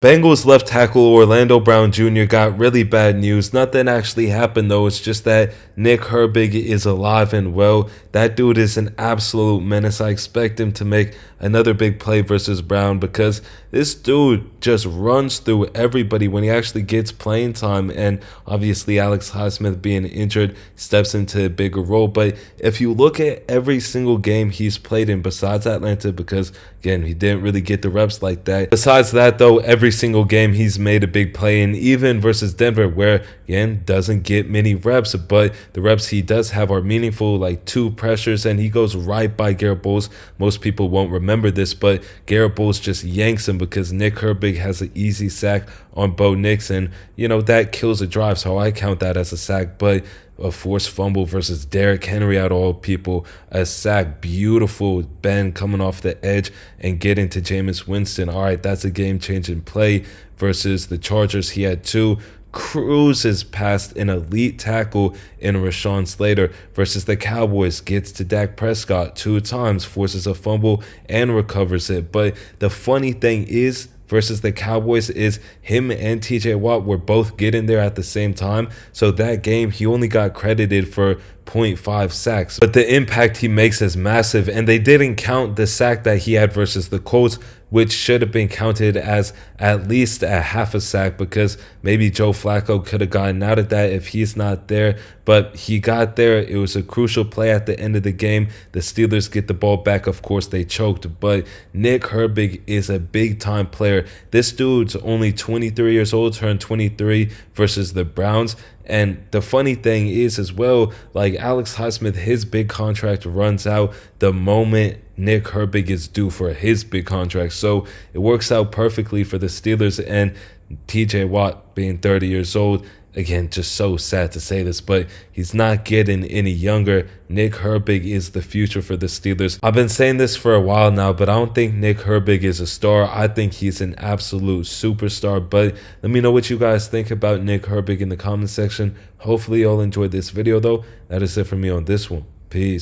Bengals left tackle Orlando Brown Jr. got really bad news. Nothing actually happened though. It's just that Nick Herbig is alive and well. That dude is an absolute menace. I expect him to make another big play versus Brown because this dude just runs through everybody when he actually gets playing time. And obviously, Alex Highsmith being injured steps into a bigger role. But if you look at every single game he's played in, besides Atlanta, because again, he didn't really get the reps like that. Besides that, though, every single game he's made a big play, and even versus Denver, where again doesn't get many reps, but the reps he does have are meaningful, like 2 pressures, and he goes right by Garrett Bowles. Most people won't remember this, but Garrett Bowles just yanks him because Nick Herbig has an easy sack on Bo Nix, and that kills a drive, so I count that as a sack. But a forced fumble versus Derrick Henry out of all people, a sack, beautiful bend coming off the edge and getting to Jameis Winston. All right, that's a game-changing play versus the Chargers. He had 2 cruises past an elite tackle in Rashawn Slater versus the Cowboys, gets to Dak Prescott 2 times, forces a fumble and recovers it. But the funny thing is, versus the Cowboys, is him and TJ Watt were both getting there at the same time. So that game, he only got credited for 0.5 sacks. But the impact he makes is massive. And they didn't count the sack that he had versus the Colts, which should have been counted as at least a half a sack because maybe Joe Flacco could have gotten out of that if he's not there. But he got there. It was a crucial play at the end of the game. The Steelers get the ball back. Of course, they choked. But Nick Herbig is a big-time player. This dude's only 23 years old, turned 23 versus the Browns. And the funny thing is as well, like Alex Highsmith, his big contract runs out the moment Nick Herbig is due for his big contract. So it works out perfectly for the Steelers, and TJ Watt being 30 years old. Again, just so sad to say this, but he's not getting any younger. Nick Herbig is the future for the Steelers. I've been saying this for a while now, but I don't think Nick Herbig is a star. I think he's an absolute superstar. But let me know what you guys think about Nick Herbig in the comment section. Hopefully, y'all enjoyed this video, though. That is it for me on this one. Peace.